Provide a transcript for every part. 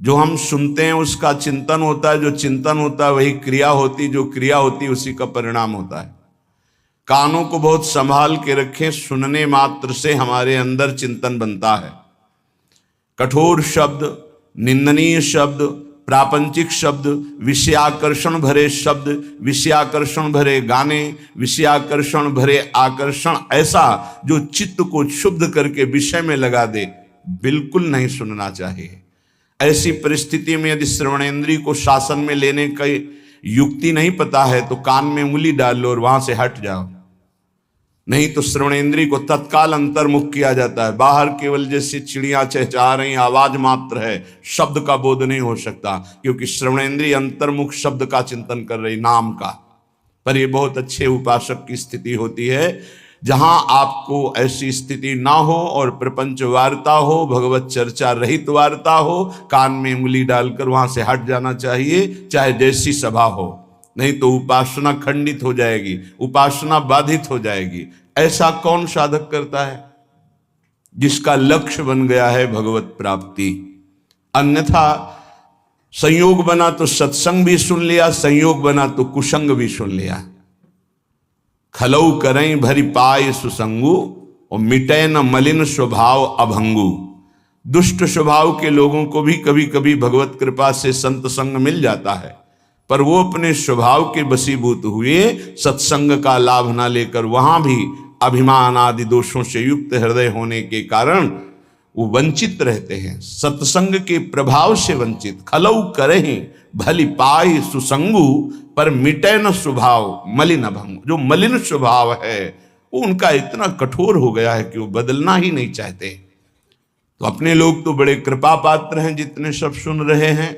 जो हम सुनते हैं उसका चिंतन होता है, जो चिंतन होता है वही क्रिया होती, जो क्रिया होती उसी का परिणाम होता है। कानों को बहुत संभाल के रखें, सुनने मात्र से हमारे अंदर चिंतन बनता है। कठोर शब्द, निंदनीय शब्द, प्रापंचिक शब्द, विषयाकर्षण भरे शब्द, विषयाकर्षण भरे गाने, विषयाकर्षण भरे आकर्षण, ऐसा जो चित्त को क्षुब्ध करके विषय में लगा दे, बिल्कुल नहीं सुनना चाहिए। ऐसी परिस्थिति में यदि श्रवणेंद्रिय को शासन में लेने की युक्ति नहीं पता है तो कान में उंगली डाल लो और वहां से हट जाओ, नहीं तो श्रवणेंद्रिय को तत्काल अंतर्मुख किया जाता है। बाहर केवल जैसे चिड़ियां चहचहा रही आवाज मात्र है, शब्द का बोध नहीं हो सकता, क्योंकि श्रवणेंद्रिय अंतर्मुख शब्द का चिंतन कर रही, नाम का। पर यह बहुत अच्छे उपासक की स्थिति होती है जहां आपको ऐसी स्थिति ना हो और प्रपंच वार्ता हो, भगवत चर्चा रहित वार्ता हो, कान में उंगली डालकर वहां से हट जाना चाहिए, चाहे जैसी सभा हो, नहीं तो उपासना खंडित हो जाएगी, उपासना बाधित हो जाएगी। ऐसा कौन साधक करता है? जिसका लक्ष्य बन गया है भगवत प्राप्ति। अन्यथा संयोग बना तो सत्संग भी सुन लिया, संयोग बना तो कुसंग भी सुन लिया। खलऊ करें भरी पाए सुसंगु और मिटे न मलिन स्वभाव अभंगु। दुष्ट स्वभाव के लोगों को भी कभी कभी भगवत कृपा से संत संग मिल जाता है, पर वो अपने स्वभाव के वशीभूत हुए सत्संग का लाभ ना लेकर वहां भी अभिमान आदि दोषों से युक्त हृदय होने के कारण वो वंचित रहते हैं, सत्संग के प्रभाव से वंचित। खलऊ करें भली पाई सुसंगु पर मिटे न स्वभाव मलिन अभंग। जो मलिन स्वभाव है वो उनका इतना कठोर हो गया है कि वो बदलना ही नहीं चाहते। तो अपने लोग तो बड़े कृपा पात्र हैं जितने सब सुन रहे हैं।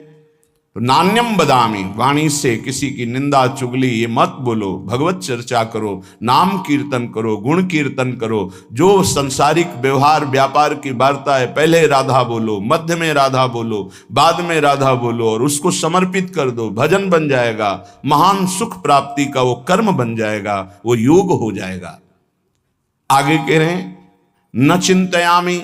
तो नान्यम बदामी, वाणी से किसी की निंदा चुगली ये मत बोलो, भगवत चर्चा करो, नाम कीर्तन करो, गुण कीर्तन करो। जो संसारिक व्यवहार व्यापार की वार्ता है, पहले राधा बोलो, मध्य में राधा बोलो, बाद में राधा बोलो और उसको समर्पित कर दो, भजन बन जाएगा, महान सुख प्राप्ति का वो कर्म बन जाएगा, वो योग हो जाएगा। आगे कह रहे हैं न चिंतयामी,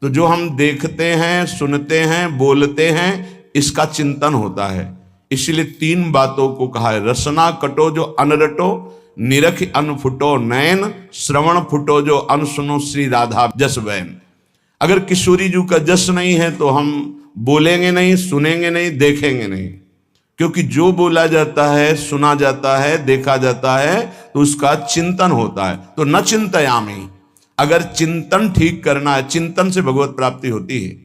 तो जो हम देखते हैं, सुनते हैं, बोलते हैं, इसका चिंतन होता है। इसलिए 3 बातों को कहा है, रसना कटो जो अनरटो, निरख अनफुटो नयन, श्रवण फुटो जो अनसुनो श्री राधा जस बैन। अगर किशोरी जी का जस नहीं है तो हम बोलेंगे नहीं, सुनेंगे नहीं, देखेंगे नहीं, क्योंकि जो बोला जाता है, सुना जाता है, देखा जाता है तो उसका चिंतन होता है। तो न चिंतयामी, अगर चिंतन ठीक करना है, चिंतन से भगवत प्राप्ति होती है।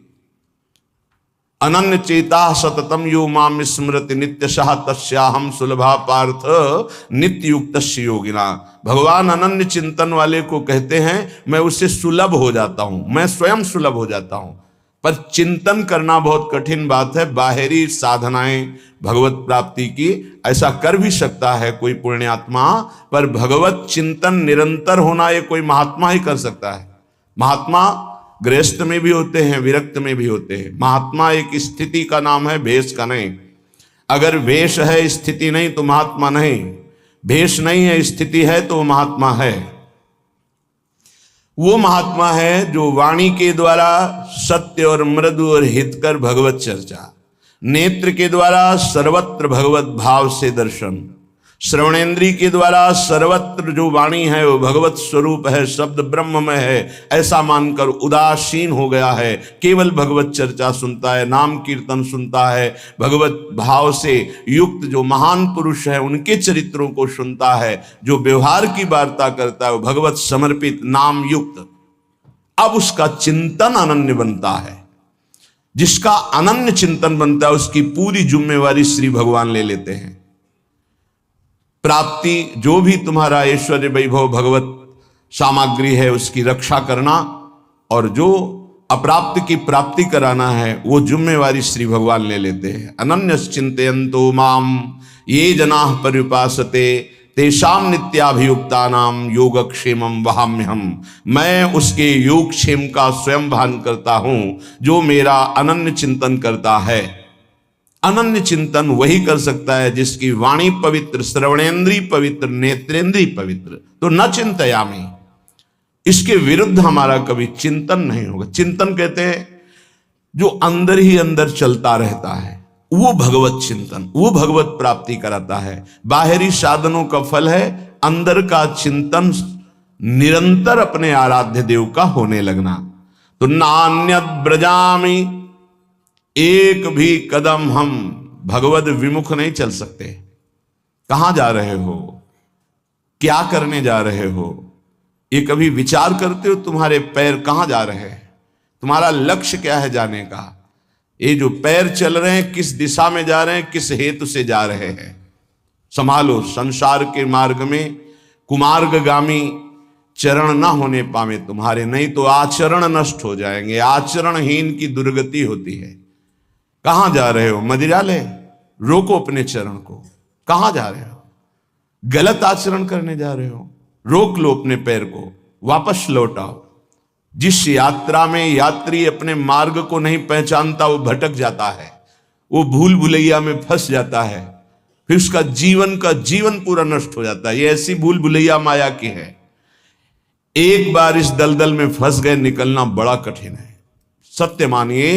अनन्य चेता सततम यो माम स्मृति नित्यशः तस्याहम सुलभा पार्थ नित्य युक्त योगिना। भगवान अनन्य चिंतन वाले को कहते हैं मैं उससे सुलभ हो जाता हूं, मैं स्वयं सुलभ हो जाता हूं। पर चिंतन करना बहुत कठिन बात है। बाहरी साधनाएं भगवत प्राप्ति की ऐसा कर भी सकता है कोई पुण्यात्मा, पर भगवत चिंतन निरंतर होना ये कोई महात्मा ही कर सकता है। महात्मा गृहस्थ में भी होते हैं, विरक्त में भी होते हैं। महात्मा एक स्थिति का नाम है, भेष का नहीं। अगर भेष है स्थिति नहीं तो महात्मा नहीं, भेष नहीं है स्थिति है तो महात्मा है। वो महात्मा है जो वाणी के द्वारा सत्य और मृदु और हितकर भगवत चर्चा, नेत्र के द्वारा सर्वत्र भगवत भाव से दर्शन, श्रवणेन्द्रिय के द्वारा सर्वत्र जो वाणी है वो भगवत स्वरूप है, शब्द ब्रह्म में है, ऐसा मानकर उदासीन हो गया है, केवल भगवत चर्चा सुनता है, नाम कीर्तन सुनता है, भगवत भाव से युक्त जो महान पुरुष है उनके चरित्रों को सुनता है, जो व्यवहार की वार्ता करता है वो भगवत समर्पित नाम युक्त। अब उसका चिंतन अनन्य बनता है। जिसका अनन्य चिंतन बनता है उसकी पूरी जिम्मेवारी श्री भगवान ले लेते हैं। प्राप्ति जो भी तुम्हारा ऐश्वर्य वैभव भगवत सामग्री है उसकी रक्षा करना, और जो अप्राप्त की प्राप्ति कराना है वो जिम्मेवारी श्री भगवान ले लेते हैं। अनन्य चिंतयन्तो माम ये जनाः पर्युपासते तेषाम नित्याभियुक्तानाम योगक्षेमम वहाम्यहम। मैं उसके योगक्षेम का स्वयं भान करता हूं जो मेरा अनन्य चिंतन करता है। अनन्य चिंतन वही कर सकता है जिसकी वाणी पवित्र, श्रवणेन्द्रिय पवित्र, नेत्रेंद्रिय पवित्र। तो न चिंतयामि, इसके विरुद्ध हमारा कभी चिंतन नहीं होगा। चिंतन कहते हैं जो अंदर ही अंदर चलता रहता है, वो भगवत चिंतन, वो भगवत प्राप्ति कराता है। बाहरी साधनों का फल है अंदर का चिंतन, निरंतर अपने आराध्य देव का होने लगना। तो नान्यत ब्रजामि, एक भी कदम हम भगवत विमुख नहीं चल सकते। कहां जा रहे हो, क्या करने जा रहे हो, ये कभी विचार करते हो? तुम्हारे पैर कहां जा रहे हैं, तुम्हारा लक्ष्य क्या है जाने का? ये जो पैर चल रहे हैं किस दिशा में जा रहे हैं, किस हेतु से जा रहे हैं? संभालो, संसार के मार्ग में कुमार्गगामी चरण ना होने पावे तुम्हारे, नहीं तो आचरण नष्ट हो जाएंगे। आचरणहीन की दुर्गति होती है। कहां जा रहे हो? मदिरालय? रोको अपने चरण को। कहां जा रहे हो? गलत आचरण करने जा रहे हो? रोक लो अपने पैर को, वापस लौट आओ। जिस यात्रा में यात्री अपने मार्ग को नहीं पहचानता वो भटक जाता है, वो भूल भुलैया में फंस जाता है, फिर उसका जीवन पूरा नष्ट हो जाता है। ये ऐसी भूल भुलैया माया की है। एक बार इस दलदल में फंस गए, निकलना बड़ा कठिन है। सत्य मानिए,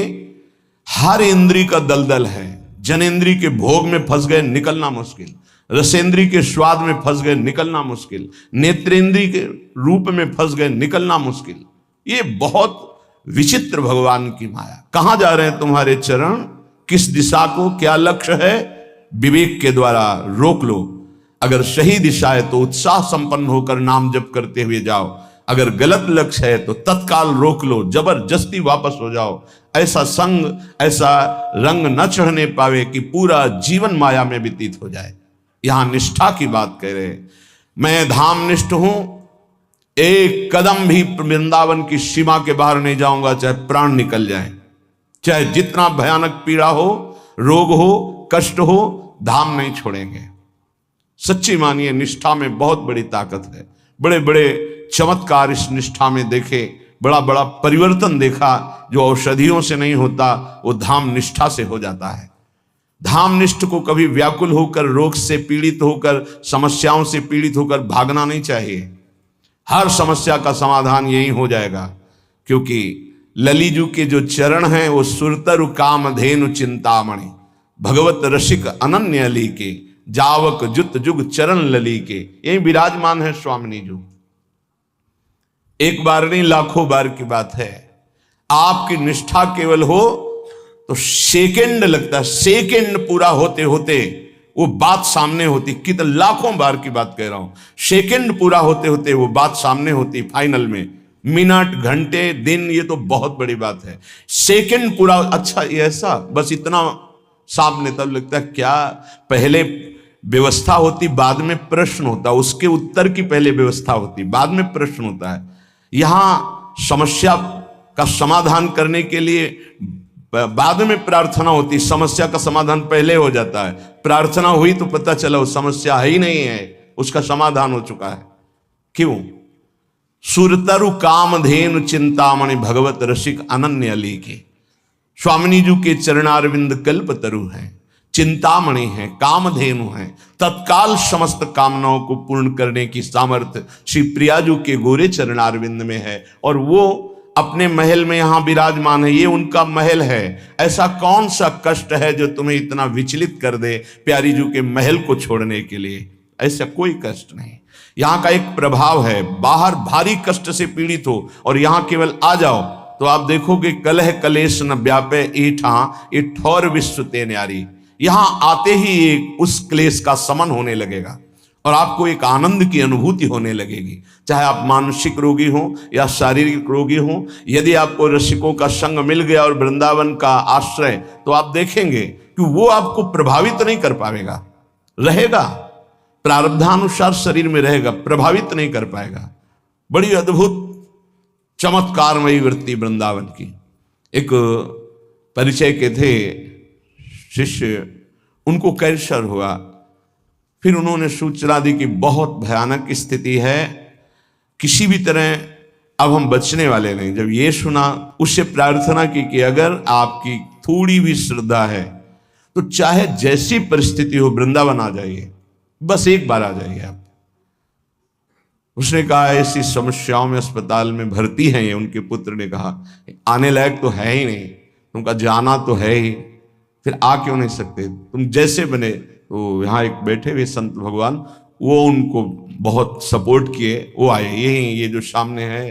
हर इंद्री का दलदल है। जनेंद्री के भोग में फंस गए, निकलना मुश्किल। रसेंद्री के स्वाद में फंस गए, निकलना मुश्किल। नेत्रेंद्री के रूप में फंस गए, निकलना मुश्किल। ये बहुत विचित्र भगवान की माया। कहां जा रहे हैं तुम्हारे चरण, किस दिशा को, क्या लक्ष्य है? विवेक के द्वारा रोक लो। अगर सही दिशा है तो उत्साह संपन्न होकर नाम जप करते हुए जाओ। अगर गलत लक्ष्य है तो तत्काल रोक लो, जबरदस्ती वापस हो जाओ। ऐसा संग, ऐसा रंग न चढ़ने पावे कि पूरा जीवन माया में व्यतीत हो जाए। यहां निष्ठा की बात कह रहे हैं। मैं धाम निष्ठ हूं, एक कदम भी वृंदावन की सीमा के बाहर नहीं जाऊंगा, चाहे प्राण निकल जाए, चाहे जितना भयानक पीड़ा हो, रोग हो, कष्ट हो, धाम नहीं छोड़ेंगे। सच्ची मानिए, निष्ठा में बहुत बड़ी ताकत है। बड़े बड़े चमत्कार इस निष्ठा में देखे, बड़ा बड़ा परिवर्तन देखा। जो औषधियों से नहीं होता वो धाम निष्ठा से हो जाता है। धाम निष्ठ को कभी व्याकुल होकर, रोग से पीड़ित होकर, समस्याओं से पीड़ित होकर भागना नहीं चाहिए। हर समस्या का समाधान यही हो जाएगा, क्योंकि ललीजू के जो चरण हैं वो सुरतरु कामधेनु चिंतामणि, भगवत रसिक अनन्य अली के, जावक जुत जुग चरण लली के, यही विराजमान है स्वामिनी जी। एक बार नहीं, लाखों बार की बात है। आपकी निष्ठा केवल हो तो सेकंड लगता है, सेकंड पूरा होते होते वो बात सामने होती। कितने लाखों बार की बात कह रहा हूं, सेकंड पूरा होते होते वो बात सामने होती। फाइनल में मिनट, घंटे, दिन, ये तो बहुत बड़ी बात है। सेकंड पूरा, अच्छा ये ऐसा, बस इतना सामने। तब लगता है क्या पहले व्यवस्था होती, बाद में प्रश्न होता, उसके उत्तर की पहले व्यवस्था होती, बाद में प्रश्न होता है। यहां समस्या का समाधान करने के लिए बाद में प्रार्थना होती, समस्या का समाधान पहले हो जाता है। प्रार्थना हुई तो पता चला वो समस्या है ही नहीं है, उसका समाधान हो चुका है। क्यों? सुरतरु कामधेनु चिंतामणि, भगवत रसिक अनन्य अली के। स्वामिनी जी के चरणारविंद कल्पतरु हैं, चिंतामणि हैं, कामधेनु हैं। तत्काल समस्त कामनाओं को पूर्ण करने की सामर्थ्य श्री प्रियाजू के गोरे चरणारविंद में है। और वो अपने महल में यहां विराजमान है, ये उनका महल है। ऐसा कौन सा कष्ट है जो तुम्हें इतना विचलित कर दे प्यारी जू के महल को छोड़ने के लिए? ऐसा कोई कष्ट नहीं। यहां का एक प्रभाव है, बाहर भारी कष्ट से पीड़ित हो और यहां केवल आ जाओ तो आप देखोगे कलह कलेश न व्यापे ईठा, ये ठौर विश्व ते न्यारी। यहां आते ही एक उस क्लेश का समन होने लगेगा और आपको एक आनंद की अनुभूति होने लगेगी। चाहे आप मानसिक रोगी हो या शारीरिक रोगी हो, यदि आपको रसिकों का संग मिल गया और वृंदावन का आश्रय, तो आप देखेंगे कि वो आपको प्रभावित नहीं कर पाएगा। रहेगा, प्रारब्धानुसार शरीर में रहेगा, प्रभावित नहीं कर पाएगा। बड़ी अद्भुत चमत्कारमयी वृत्ति वृंदावन की। एक परिचय के थे शिष्य, उनको कैंसर हुआ। फिर उन्होंने सूचना दी कि बहुत भयानक स्थिति है, किसी भी तरह अब हम बचने वाले नहीं। जब ये सुना, उससे प्रार्थना की कि अगर आपकी थोड़ी भी श्रद्धा है तो चाहे जैसी परिस्थिति हो वृंदावन आ जाइए, बस एक बार आ जाइए आप। उसने कहा ऐसी समस्याओं में अस्पताल में भर्ती हैं ये। उनके पुत्र ने कहा आने लायक तो है ही नहीं, तुमका जाना तो है ही, फिर आ क्यों नहीं सकते? तुम जैसे बने। तो यहाँ एक बैठे हुए संत भगवान, वो उनको बहुत सपोर्ट किए, वो आए। ये जो सामने है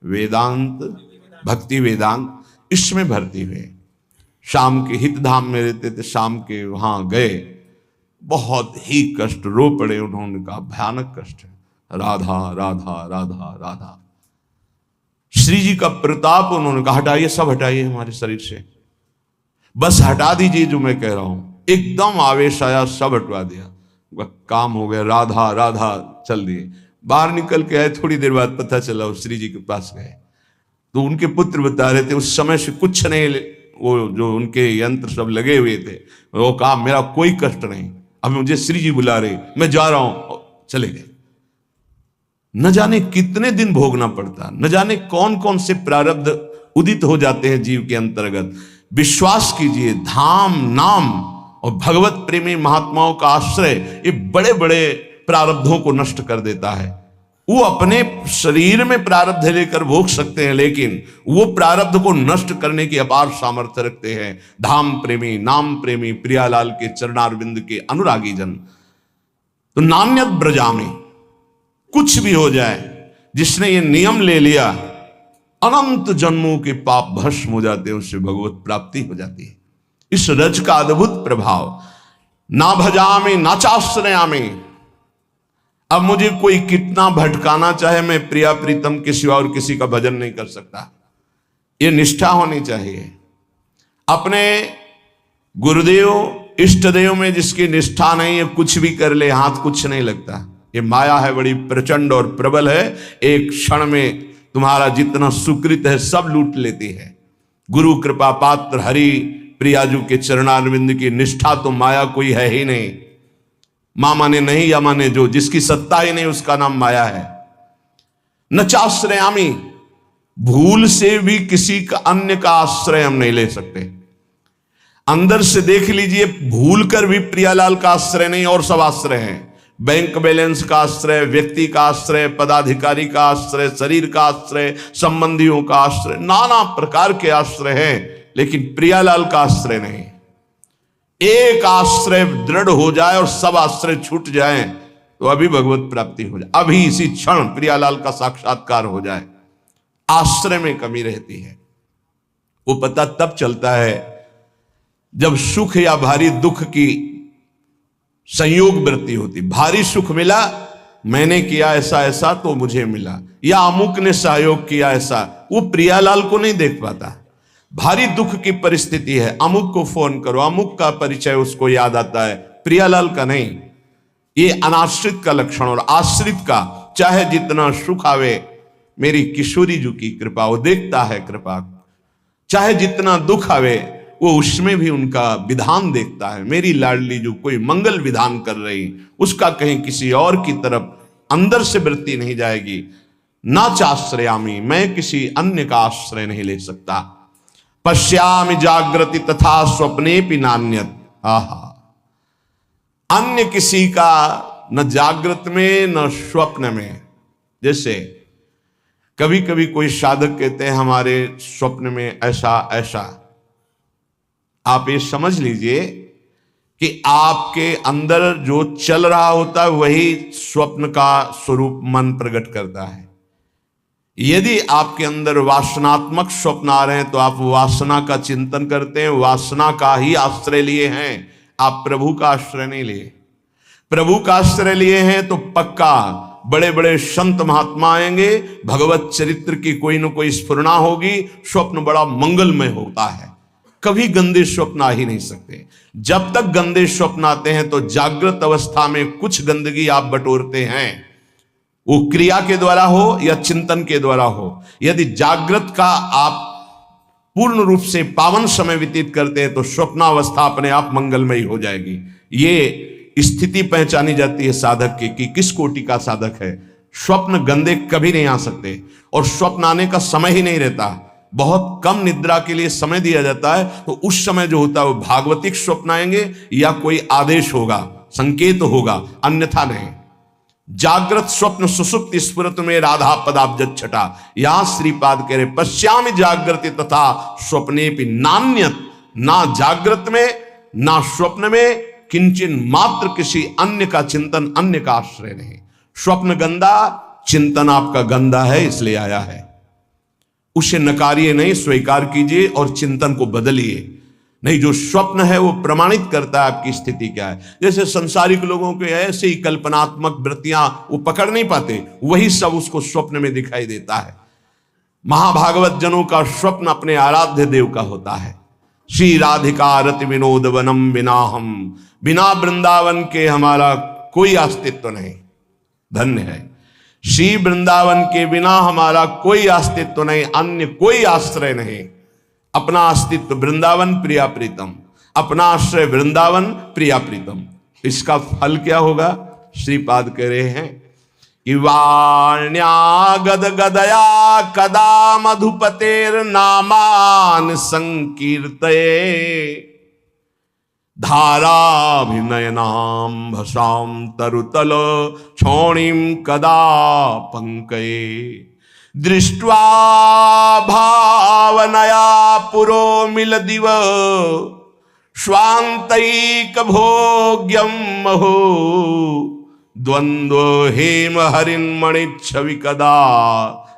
वेदांत, भक्ति वेदांत, इसमें भर्ती हुए। शाम के हितधाम में रहते थे, शाम के वहां गए, बहुत ही कष्ट, रो पड़े। उन्होंने कहा भयानक कष्ट है, राधा राधा राधा राधा। श्री जी का प्रताप, उन्होंने कहा हटाइए, सब हटाइए हमारे शरीर से, बस हटा दीजिए जो मैं कह रहा हूं। एकदम आवेश आया, सब हटवा दिया, काम हो गया। राधा राधा चल दिए। बाहर निकल के आए, थोड़ी देर बाद पता चला वो श्री जी के पास गए, तो उनके पुत्र बता रहे थे उस समय से कुछ नहीं, वो जो उनके यंत्र सब लगे हुए थे, वो कहा मेरा कोई कष्ट नहीं, अब मुझे श्री जी बुला रहे, मैं जा रहा हूं, चले गए। न जाने कितने दिन भोगना पड़ता, न जाने कौन कौन से प्रारब्ध उदित हो जाते हैं जीव के अंतर्गत। विश्वास कीजिए, धाम, नाम और भगवत प्रेमी महात्माओं का आश्रय ये बड़े बड़े प्रारब्धों को नष्ट कर देता है। वो अपने शरीर में प्रारब्ध लेकर भोग सकते हैं, लेकिन वो प्रारब्ध को नष्ट करने की अपार सामर्थ्य रखते हैं धाम प्रेमी, नाम प्रेमी, प्रियालाल के चरणारविंद के अनुरागी जन। तो नान्यत ब्रजामि, कुछ भी हो जाए, जिसने ये नियम ले लिया, अनंत जन्मों के पाप भस्म हो जाते हैं, उससे भगवत प्राप्ति हो जाती है। इस रज का अद्भुत प्रभाव। ना भजामि ना चाश्रयामि, अब मुझे कोई कितना भटकाना चाहे, मैं प्रिया प्रीतम के सिवा और किसी का भजन नहीं कर सकता। ये निष्ठा होनी चाहिए। अपने गुरुदेव इष्ट देव में जिसकी निष्ठा नहीं है, कुछ भी कर ले, हाथ कुछ नहीं लगता। ये माया है, बड़ी प्रचंड और प्रबल है, एक क्षण में तुम्हारा जितना सुकृत है सब लूट लेती है। गुरु कृपा पात्र हरि प्रियाजू के चरणारविंद की निष्ठा तो माया कोई है ही नहीं। मां माने नहीं या माने जो, जिसकी सत्ता ही नहीं उसका नाम माया है। न चाश्रयामी, भूल से भी किसी का अन्य का आश्रय हम नहीं ले सकते। अंदर से देख लीजिए, भूल कर भी प्रियालाल का आश्रय नहीं, और सब आश्रय हैं। बैंक बैलेंस का आश्रय, व्यक्ति का आश्रय, पदाधिकारी का आश्रय, शरीर का आश्रय, संबंधियों का आश्रय, नाना प्रकार के आश्रय हैं, लेकिन प्रियालाल का आश्रय नहीं। एक आश्रय दृढ़ हो जाए और सब आश्रय छूट जाए तो अभी भगवत प्राप्ति हो जाए, अभी इसी क्षण प्रियालाल का साक्षात्कार हो जाए। आश्रय में कमी रहती है। वो पता तब चलता है जब सुख या भारी दुख की संयोग वृत्ति होती। भारी सुख मिला, मैंने किया ऐसा ऐसा तो मुझे मिला, या अमुक ने सहयोग किया ऐसा, वो प्रियालाल को नहीं देख पाता। भारी दुख की परिस्थिति है, अमुक को फोन करो, अमुक का परिचय उसको याद आता है, प्रियालाल का नहीं। ये अनाश्रित का लक्षण। और आश्रित का चाहे जितना सुख आवे, मेरी किशोरी जी की कृपा, वो देखता है कृपा। चाहे जितना दुख आवे, वो उसमें भी उनका विधान देखता है। मेरी लाडली जो कोई मंगल विधान कर रही, उसका कहीं किसी और की तरफ अंदर से वृत्ति नहीं जाएगी। ना चाश्रयामी, मैं किसी अन्य का आश्रय नहीं ले सकता। पश्यामि जागृति तथा स्वप्ने भी नान्यत, आहा, अन्य किसी का न जागृत में न स्वप्न में। जैसे कभी कभी कोई साधक कहते हैं हमारे स्वप्न में ऐसा ऐसा, आप ये समझ लीजिए कि आपके अंदर जो चल रहा होता है वही स्वप्न का स्वरूप मन प्रकट करता है। यदि आपके अंदर वासनात्मक स्वप्न आ रहे हैं तो आप वासना का चिंतन करते हैं, वासना का ही आश्रय लिए हैं, आप प्रभु का आश्रय नहीं लिए। प्रभु का आश्रय लिए हैं तो पक्का बड़े बड़े संत महात्मा आएंगे, भगवत चरित्र की कोई न कोई स्फुरना होगी, स्वप्न बड़ा मंगलमय होता है। कभी गंदे स्वप्न आ ही नहीं सकते। जब तक गंदे स्वप्न आते हैं तो जागृत अवस्था में कुछ गंदगी आप बटोरते हैं, वो क्रिया के द्वारा हो या चिंतन के द्वारा हो। यदि जागृत का आप पूर्ण रूप से पावन समय व्यतीत करते हैं तो स्वप्नावस्था अपने आप मंगलमयी हो जाएगी। ये स्थिति पहचानी जाती है साधक की कि किस कोटि का साधक है। स्वप्न गंदे कभी नहीं आ सकते, और स्वप्न आने का समय ही नहीं रहता। बहुत कम निद्रा के लिए समय दिया जाता है, तो उस समय जो होता है वो भागवतिक स्वप्न आएंगे या कोई आदेश होगा, संकेत होगा, अन्यथा नहीं। जागृत स्वप्न सुसुप्ति स्फुरत में राधा पदाब्ज छटा। यहां श्रीपाद कह रहे पश्यामि जागृति तथा स्वप्ने भी नान्यत, ना जागृत में ना स्वप्न में किंचन मात्र किसी अन्य का चिंतन, अन्य का आश्रय नहीं। स्वप्न गंदा, चिंतन आपका गंदा है, इसलिए आया है। उसे नकारिए नहीं, स्वीकार कीजिए और चिंतन को बदलिए। नहीं, जो स्वप्न है वो प्रमाणित करता है आपकी स्थिति क्या है। जैसे संसारिक लोगों के ऐसे ही कल्पनात्मक वृत्तियां वो पकड़ नहीं पाते, वही सब उसको स्वप्न में दिखाई देता है। महाभागवत जनों का स्वप्न अपने आराध्य देव का होता है। श्री राधिका रति विनोद वनम बिना हम, बिना वृंदावन के हमारा कोई अस्तित्व नहीं। धन्य है, श्री वृंदावन के बिना हमारा कोई अस्तित्व नहीं, अन्य कोई आश्रय नहीं। अपना अस्तित्व वृंदावन प्रिया प्रीतम, अपना आश्रय वृंदावन प्रिया प्रीतम। इसका फल क्या होगा? श्रीपाद कह रहे हैं कि वाण्या गद गदया कदा मधुपतेर नामान संकीर्तये धाराभिनयनाम भसाम तरुतल क्षोणीम कदा पंकये दृष्ट्वा भावनया पुरो मिल दिव स्वांतैक भोग्यम महो द्वंद्व हेम हरिन्मणि छवि कदा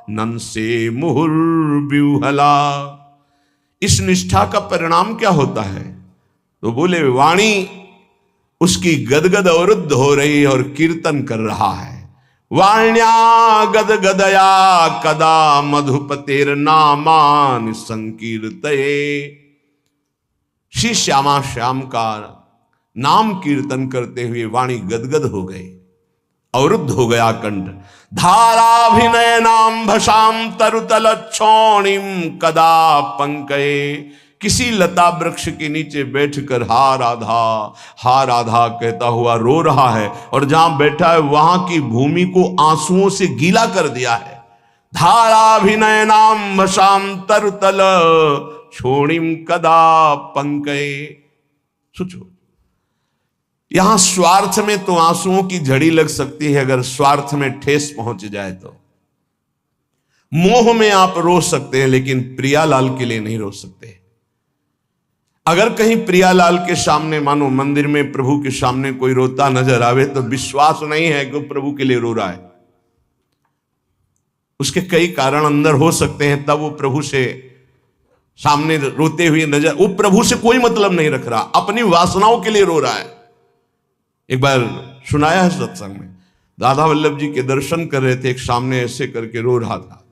नंसे मुहुर्व्यूहला। इस निष्ठा का परिणाम क्या होता है? तो बोले वाणी उसकी गदगद अवरुद्ध हो रही और कीर्तन कर रहा है। वाण्या गद गदया कदा मधुपतेर नामान संकीर्तये। श्री श्यामा श्याम का नाम कीर्तन करते हुए वाणी गदगद हो गई, अवरुद्ध हो गया कंठ। धाराभिनय नाम भसाम तरुतल क्षोणिम कदा पंकये। किसी लता वृक्ष के नीचे बैठकर हा राधा कहता हुआ रो रहा है, और जहां बैठा है वहां की भूमि को आंसुओं से गीला कर दिया है। धाराभिनय नाम भसाम तरुतल क्षोणिम कदा पंकये। सोचो, यहां स्वार्थ में तो आंसुओं की झड़ी लग सकती है, अगर स्वार्थ में ठेस पहुंच जाए तो। मोह में आप रो सकते हैं, लेकिन प्रियालाल के लिए नहीं रो सकते। अगर कहीं प्रियालाल के सामने, मानो मंदिर में प्रभु के सामने कोई रोता नजर आवे, तो विश्वास नहीं है कि वो प्रभु के लिए रो रहा है। उसके कई कारण अंदर हो सकते हैं, तब वो प्रभु से सामने रोते हुए नजर, वो प्रभु से कोई मतलब नहीं रख रहा, अपनी वासनाओं के लिए रो रहा है। एक बार सुनाया है सत्संग में, राधा वल्लभ जी के दर्शन कर रहे थे, एक सामने ऐसे करके रो रहा था।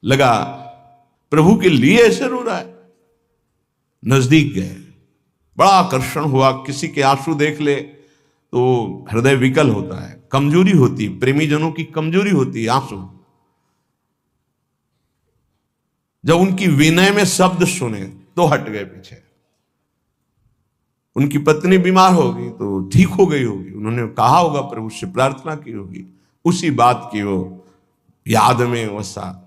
लगा प्रभु के लिए ऐसे रो रहा है। नजदीक गए, बड़ा आकर्षण हुआ। किसी के आंसू देख ले तो हृदय विकल होता है, कमजोरी होती, प्रेमी जनों की कमजोरी होती है आंसू। जब उनकी विनय में शब्द सुने तो हट गए पीछे। उनकी पत्नी बीमार होगी तो ठीक हो गई होगी, उन्होंने कहा होगा, प्रभु से प्रार्थना की होगी, उसी बात की वो याद में वसा।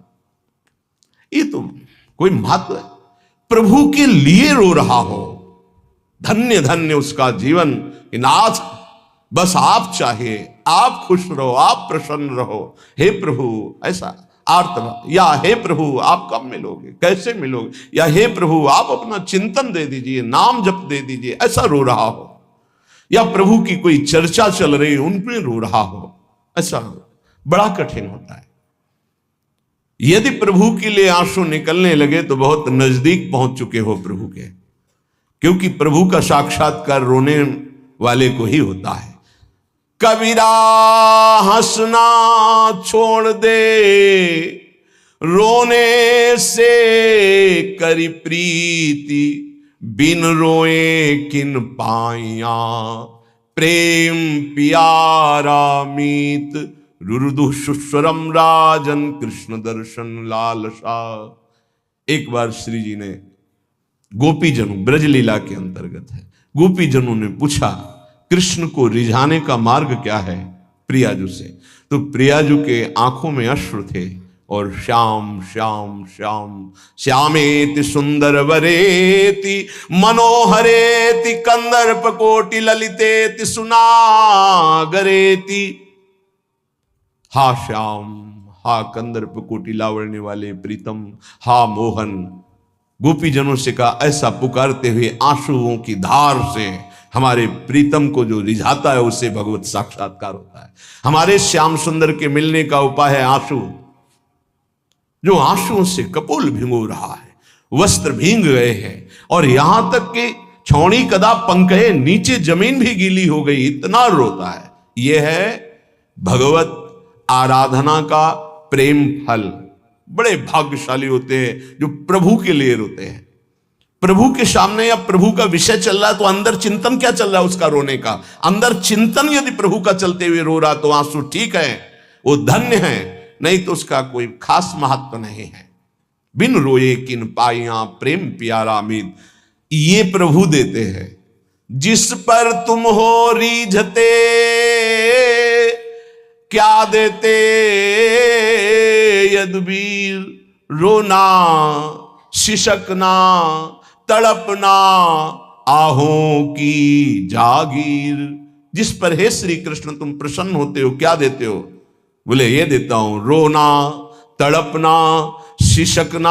ये तो कोई महत्व है? प्रभु के लिए रो रहा हो, धन्य धन्य उसका जीवन। नाथ बस आप चाहिए, आप खुश रहो, आप प्रसन्न रहो, हे प्रभु। ऐसा आर्तनाद, या हे प्रभु आप कब मिलोगे, कैसे मिलोगे, या हे प्रभु आप अपना चिंतन दे दीजिए, नाम जप दे दीजिए, ऐसा रो रहा हो। या प्रभु की कोई चर्चा चल रही, उन पे रो रहा हो, ऐसा बड़ा कठिन होता है। यदि प्रभु के लिए आंसू निकलने लगे तो बहुत नजदीक पहुंच चुके हो प्रभु के, क्योंकि प्रभु का साक्षात्कार रोने वाले को ही होता है। कबीरा हंसना छोड़ दे, रोने से करी प्रीति, बिन रोए किन पाइया, प्रेम प्यारा मीत, रुरुदु सुस्वरम राजन कृष्ण दर्शन लालसा। एक बार श्री जी ने गोपीजनों, ब्रजलीला के अंतर्गत है, गोपीजनों ने पूछा कृष्ण को रिझाने का मार्ग क्या है प्रियाजू से। तो प्रियाजू के आंखों में अश्रु थे, और श्याम श्याम श्याम श्यामेति सुंदर वरेति मनोहरेति कंदर्प कोटि ललितेति सुनागरेति। हा श्याम, हा कंदर्प कोटि लावण्य वाले प्रीतम, हा मोहन। गोपीजनों से कहा, ऐसा पुकारते हुए आंसुओं की धार से हमारे प्रीतम को जो रिझाता है उससे भगवत साक्षात्कार होता है। हमारे श्याम सुंदर के मिलने का उपाय है आंसू। जो आंसुओं से कपोल भिगो रहा है, वस्त्र भींग गए हैं, और यहां तक कि छौणी कदा पंखे, नीचे जमीन भी गीली हो गई, इतना रोता है। यह है भगवत आराधना का प्रेम फल। बड़े भाग्यशाली होते हैं जो प्रभु के लिए रोते हैं। प्रभु के सामने या प्रभु का विषय चल रहा है तो अंदर चिंतन क्या चल रहा है उसका रोने का? अंदर चिंतन यदि प्रभु का चलते हुए रो रहा तो आंसू ठीक है, वो धन्य है, नहीं तो उसका कोई खास महत्व नहीं है। बिन रोए किन पाइया प्रेम प्यारा मीत, ये प्रभु देते हैं। जिस पर तुम हो रीझते क्या देते यदुबीर, रोना शिशकना तड़पना आहों की जागीर। जिस पर हे श्री कृष्ण तुम प्रसन्न होते हो क्या देते हो? बोले ये देता हूं, रोना तड़पना शिशकना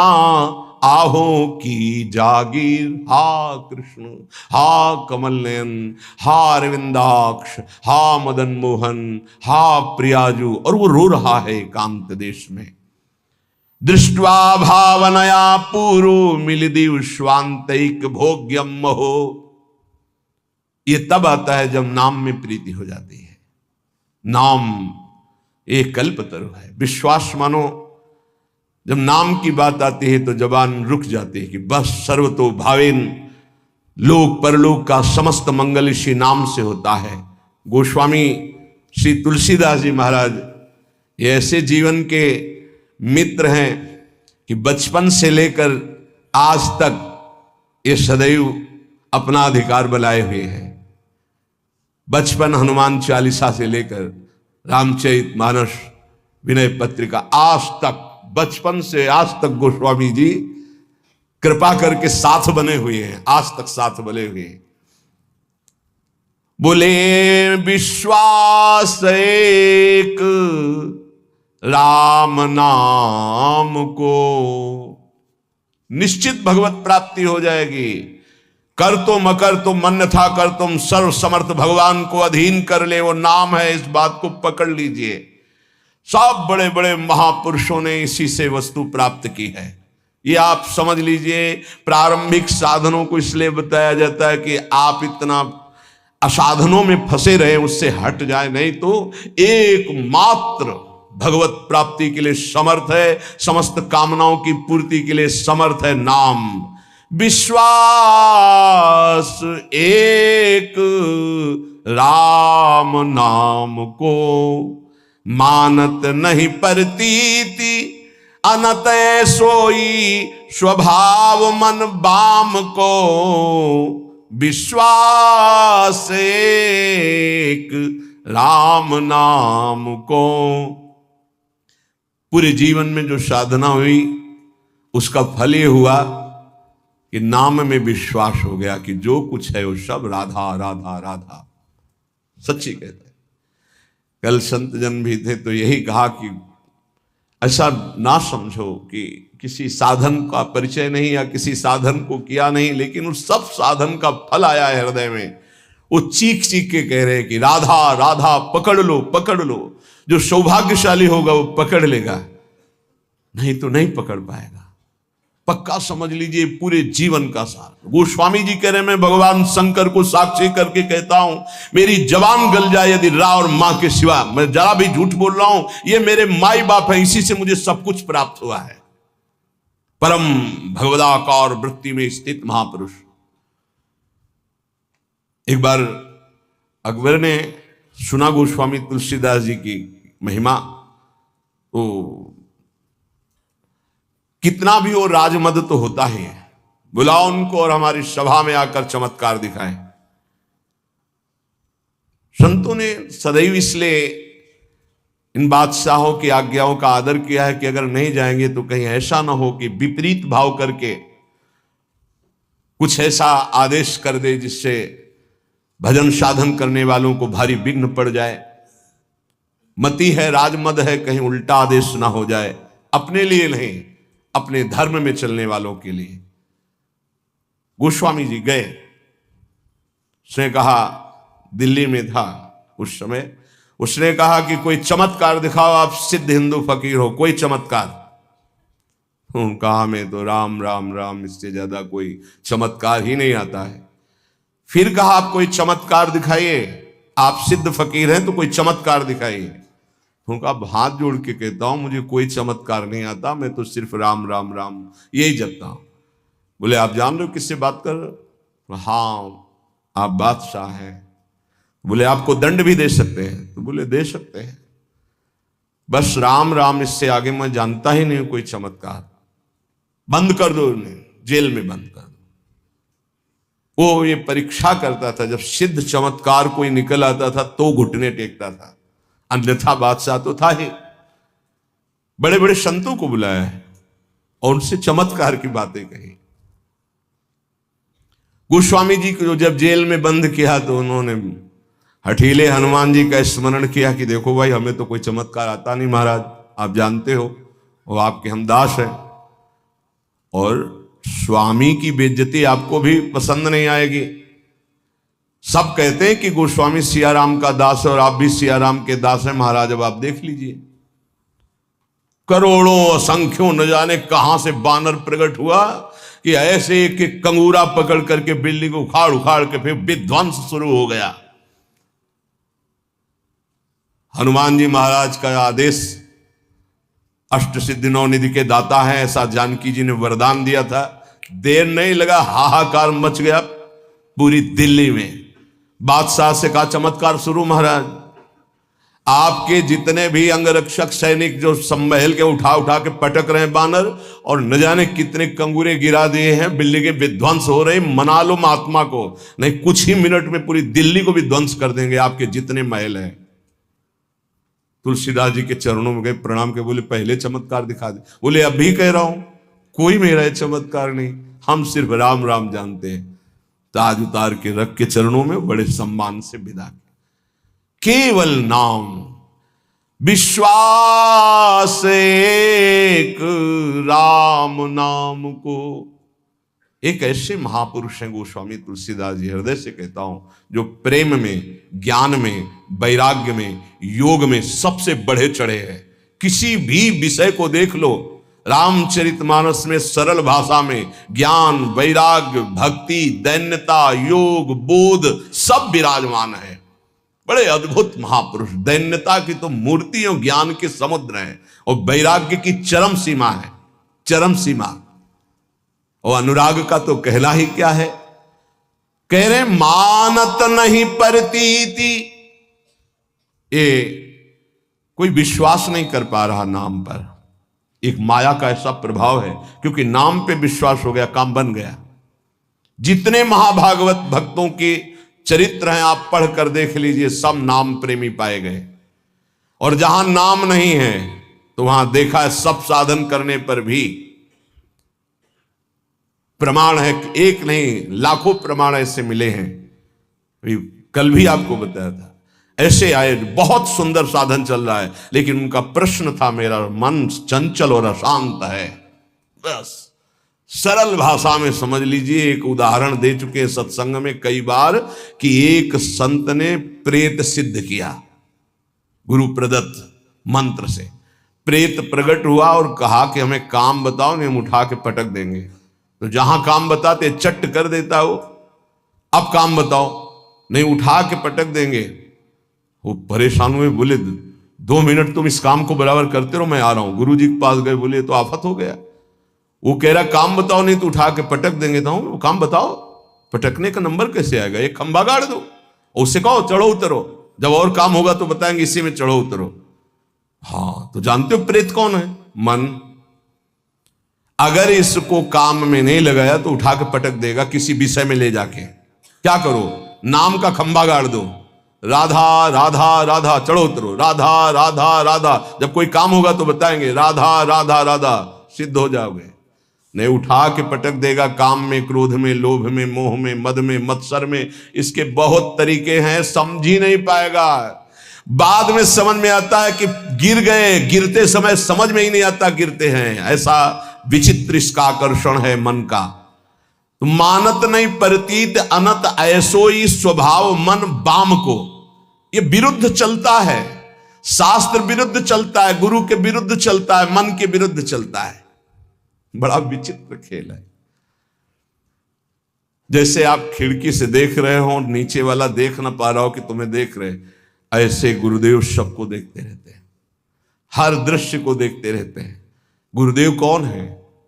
आहों की जागीर। हा कृष्ण, हा कमल नयन, हा अरविंदाक्ष, हा मदन मोहन, हा प्रियाजू। और वो रो रहा है एकांत देश में। दृष्ट्वा भावनया पूरो मिलिदिव स्वांतैक भोग्यम महो। ये तब आता है जब नाम में प्रीति हो जाती है। नाम एक कल्पतरु है। विश्वास मानो जब नाम की बात आती है तो जबान रुक जाती है कि बस सर्वतो भावेन, लोक परलोक का समस्त मंगल इसी नाम से होता है। गोस्वामी श्री तुलसीदास जी महाराज ये ऐसे जीवन के मित्र हैं कि बचपन से लेकर आज तक ये सदैव अपना अधिकार बनाए हुए हैं। बचपन हनुमान चालीसा से लेकर रामचरित मानस, विनय पत्रिका, आज तक, बचपन से आज तक गोस्वामी जी कृपा करके साथ बने हुए हैं, आज तक साथ बने हुए हैं। बोले विश्वास एक राम नाम को, निश्चित भगवत प्राप्ति हो जाएगी। कर तुम अकर तुम मन था कर तुम, सर्व समर्थ भगवान को अधीन कर ले, वो नाम है, इस बात को पकड़ लीजिए। सब बड़े बड़े महापुरुषों ने इसी से वस्तु प्राप्त की है, ये आप समझ लीजिए। प्रारंभिक साधनों को इसलिए बताया जाता है कि आप इतना असाधनों में फंसे रहे उससे हट जाए, नहीं तो एकमात्र भगवत प्राप्ति के लिए समर्थ है, समस्त कामनाओं की पूर्ति के लिए समर्थ है नाम। विश्वास एक राम नाम को, मानत नहीं परतीति अनत सोई स्वभाव मन बाम को। विश्वास एक राम नाम को। पूरे जीवन में जो साधना हुई उसका फल ये हुआ कि नाम में विश्वास हो गया कि जो कुछ है वो सब राधा राधा राधा। सच्ची कहते हैं। कल संत जन भी थे तो यही कहा कि ऐसा ना समझो कि किसी साधन का परिचय नहीं या किसी साधन को किया नहीं, लेकिन उस सब साधन का फल आया है हृदय में। वो चीख चीख के कह रहे हैं कि राधा राधा पकड़ लो पकड़ लो। जो सौभाग्यशाली होगा वो पकड़ लेगा, नहीं तो नहीं पकड़ पाएगा। पक्का समझ लीजिए पूरे जीवन का सार। गोस्वामी जी कह रहे मैं भगवान शंकर को साक्षी करके कहता हूं, मेरी जबान गल जाए यदि रा और मां के सिवा, मैं जरा भी झूठ बोल रहा हूं, ये मेरे माई बाप है, इसी से मुझे सब कुछ प्राप्त हुआ है। परम भगवदाकार वृत्ति में स्थित महापुरुष। एक बार अकबर ने सुना गोस्वामी तुलसीदास जी की महिमा, तो कितना भी वो राजमद तो होता ही है, बुलाओ उनको और हमारी सभा में आकर चमत्कार दिखाएं। संतों ने सदैव इसलिए इन बादशाहों की आज्ञाओं का आदर किया है कि अगर नहीं जाएंगे तो कहीं ऐसा ना हो कि विपरीत भाव करके कुछ ऐसा आदेश कर दे जिससे भजन साधन करने वालों को भारी विघ्न पड़ जाए। मति है, राजमद है, कहीं उल्टा आदेश ना हो जाए, अपने लिए नहीं, अपने धर्म में चलने वालों के लिए। गोस्वामी जी गए, उसने कहा, दिल्ली में था उस समय, उसने कहा कि कोई चमत्कार दिखाओ, आप सिद्ध हिंदू फकीर हो, कोई चमत्कार। उन्होंने कहा, मैं तो राम राम राम, इससे ज्यादा कोई चमत्कार ही नहीं आता है। फिर कहा, आप कोई चमत्कार दिखाइए, आप सिद्ध फकीर हैं तो कोई चमत्कार दिखाइए। उन्होंने कहा, हाथ जोड़ के कहता हूं मुझे कोई चमत्कार नहीं आता, मैं तो सिर्फ राम राम राम यही जपता हूं। बोले, आप जान रहे हो किससे बात कर रहे हो? हाँ, आप बादशाह हैं। बोले, आपको दंड भी दे सकते हैं? तो बोले, दे सकते हैं, बस राम राम, इससे आगे मैं जानता ही नहीं कोई चमत्कार। बंद कर दो उन्हें, जेल में बंद कर दो। वो ये परीक्षा करता था, जब सिद्ध चमत्कार कोई निकल आता था तो घुटने टेकता था, अन्यथा बादशाह तो था ही। बड़े बड़े संतों को बुलाया है और उनसे चमत्कार की बातें कही। गोस्वामी जी को जब जेल में बंद किया तो उन्होंने हठीले हनुमान जी का स्मरण किया कि देखो भाई, हमें तो कोई चमत्कार आता नहीं महाराज, आप जानते हो, वो आपके हम दास हैं, और स्वामी की बेइज्जती आपको भी पसंद नहीं आएगी। सब कहते हैं कि गोस्वामी सियाराम का दास है और आप भी सियाराम के दास हैं महाराज, अब आप देख लीजिए, करोड़ों असंख्यों न जाने कहां से बानर प्रकट हुआ कि ऐसे एक एक कंगूरा पकड़ करके बिल्डिंग को उखाड़ उखाड़ के फिर विध्वंस शुरू हो गया। हनुमान जी महाराज का आदेश, अष्ट सिद्धि नौ निधि के दाता हैं, ऐसा जानकी जी ने वरदान दिया था। देर नहीं लगा, हाहाकार मच गया पूरी दिल्ली में। बादशाह से कहा, चमत्कार शुरू महाराज, आपके जितने भी अंगरक्षक सैनिक जो सम्महल के उठा उठा के पटक रहे हैं बानर, और न जाने कितने कंगूरे गिरा दिए हैं, बिल्डिंगें विध्वंस हो रही, मना लो महात्मा को, नहीं कुछ ही मिनट में पूरी दिल्ली को भी ध्वंस कर देंगे, आपके जितने महल हैं। तुलसीदास जी के चरणों में गए, प्रणाम के बोले, पहले चमत्कार दिखा दे। बोले, अभी कह रहा हूं, कोई मेरा चमत्कार नहीं, हम सिर्फ राम राम जानते हैं। ताज उतार के रख के चरणों में बड़े सम्मान से विदा, केवल नाम विश्वास एक राम नाम को। एक ऐसे महापुरुष हैं गोस्वामी तुलसीदास जी, हृदय से कहता हूं, जो प्रेम में, ज्ञान में, वैराग्य में, योग में सबसे बढ़े चढ़े हैं। किसी भी विषय को देख लो, रामचरितमानस में सरल भाषा में ज्ञान, वैराग्य, भक्ति, दैन्यता, योग, बोध सब विराजमान है। बड़े अद्भुत महापुरुष, दैन्यता की तो मूर्ति और ज्ञान के समुद्र है, और वैराग्य की चरम सीमा है, चरम सीमा। और अनुराग का तो कहना ही क्या है, कह रहे मानत नहीं परतीति, ये कोई विश्वास नहीं कर पा रहा नाम पर। एक माया का ऐसा प्रभाव है, क्योंकि नाम पे विश्वास हो गया, काम बन गया। जितने महाभागवत भक्तों के चरित्र हैं आप पढ़ कर देख लीजिए, सब नाम प्रेमी पाए गए। और जहां नाम नहीं है तो वहां देखा है सब साधन करने पर भी प्रमाण है, एक नहीं लाखों प्रमाण ऐसे मिले हैं। कल भी आपको बताया था, ऐसे आए, बहुत सुंदर साधन चल रहा है, लेकिन उनका प्रश्न था, मेरा मन चंचल और अशांत है। बस सरल भाषा में समझ लीजिए, एक उदाहरण दे चुके हैं सत्संग में कई बार, कि एक संत ने प्रेत सिद्ध किया, गुरु प्रदत्त मंत्र से प्रेत प्रकट हुआ और कहा कि हमें काम बताओ, नहीं हम उठा के पटक देंगे। तो जहां काम बताते चट कर देता वो, अब काम बताओ, नहीं उठा के पटक देंगे। वो परेशान हुए, बोले 2 मिनट तुम इस काम को बराबर करते रहो, मैं आ रहा हूं। गुरु जी के पास गए, बोले तो आफत हो गया। वो कह रहा काम बताओ, नहीं तो उठा के पटक देंगे। तो वो काम बताओ, पटकने का नंबर कैसे आएगा, एक खंबा गाड़ दो, उससे कहो चढ़ो उतरो, जब और काम होगा तो बताएंगे इसी में चढ़ो उतरो। हाँ, तो जानते हो प्रेत कौन है? मन। अगर इसको काम में नहीं लगाया तो उठा के पटक देगा किसी विषय में ले जाके। क्या करो, नाम का खंबा गाड़ दो, राधा राधा राधा चढ़ो उतरो, राधा राधा राधा, जब कोई काम होगा तो बताएंगे राधा राधा राधा, सिद्ध हो जाओगे। नहीं उठा के पटक देगा काम में, क्रोध में, लोभ में, मोह में, मद में, मत्सर में। इसके बहुत तरीके हैं, समझ ही नहीं पाएगा। बाद में समझ में आता है कि गिर गए, गिरते समय समझ में ही नहीं आता गिरते हैं। ऐसा विचित्र इसका आकर्षण है मन का। तो मानत नहीं प्रतीत अनत ऐसोई स्वभाव मन बाम को। ये विरुद्ध चलता है, शास्त्र विरुद्ध चलता है, गुरु के विरुद्ध चलता है, मन के विरुद्ध चलता है। बड़ा विचित्र खेल है। जैसे आप खिड़की से देख रहे हो, नीचे वाला देख ना पा रहा हो कि तुम्हें देख रहे, ऐसे गुरुदेव सबको देखते रहते हैं, हर दृश्य को देखते रहते हैं। गुरुदेव कौन है?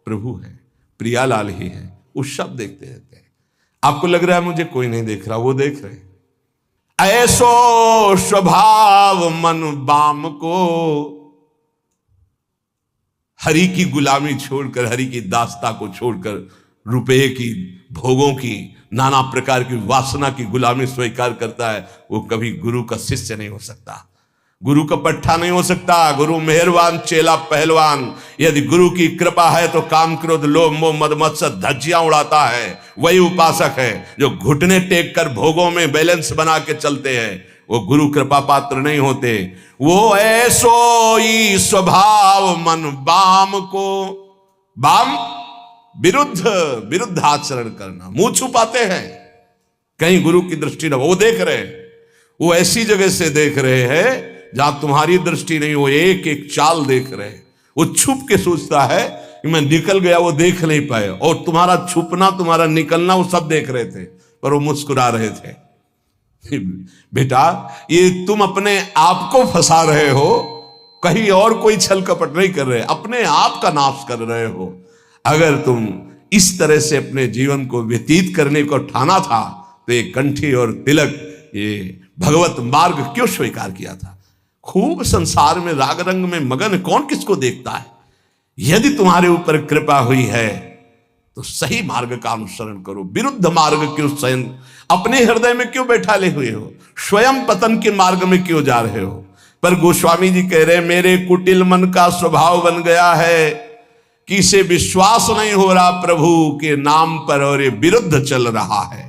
प्रभु है, प्रियालाल ही है, वो सब देखते रहते हैं। आपको लग रहा है मुझे कोई नहीं देख रहा, वो देख रहे हैं। ऐसो स्वभाव मन बाम को, हरि की गुलामी छोड़कर, हरि की दास्ता को छोड़कर, रुपये की, भोगों की, नाना प्रकार की वासना की गुलामी स्वीकार करता है, वो कभी गुरु का शिष्य नहीं हो सकता, गुरु का पट्टा नहीं हो सकता। गुरु मेहरबान, चेला पहलवान। यदि गुरु की कृपा है तो काम क्रोध लोभ मोह मद मत्सर धज्जियां उड़ाता है, वही उपासक है। जो घुटने टेक कर भोगों में बैलेंस बना के चलते हैं, वो गुरु कृपा पात्र नहीं होते। वो ऐसो ही स्वभाव मन बाम को, बाम विरुद्ध आचरण करना, मुंह छुपाते हैं, कहीं गुरु की दृष्टि न हो। वो देख रहे हैं, वो ऐसी जगह से देख रहे हैं जहां तुम्हारी दृष्टि नहीं हो, एक एक चाल देख रहे हैं। वो छुप के सोचता है कि मैं निकल गया, वो देख नहीं पाए, और तुम्हारा छुपना, तुम्हारा निकलना वो सब देख रहे थे, पर वो मुस्कुरा रहे थे। बेटा, ये तुम अपने आप को फंसा रहे हो, कहीं और कोई छल कपट नहीं कर रहे, अपने आप का नाश कर रहे हो। अगर तुम इस तरह से अपने जीवन को व्यतीत करने को ठाना था तो ये कंठी और तिलक, ये भगवत मार्ग क्यों स्वीकार किया था? खूब संसार में राग रंग में मगन, कौन किसको देखता है? यदि तुम्हारे ऊपर कृपा हुई है तो सही मार्ग का अनुसरण करो, विरुद्ध मार्ग क्यों स्वयं अपने हृदय में क्यों बैठाले हुए हो? स्वयं पतन के मार्ग में क्यों जा रहे हो? पर गोस्वामी जी कह रहे, मेरे कुटिल मन का स्वभाव बन गया है कि इसे विश्वास नहीं हो रहा प्रभु के नाम पर, और ये विरुद्ध चल रहा है।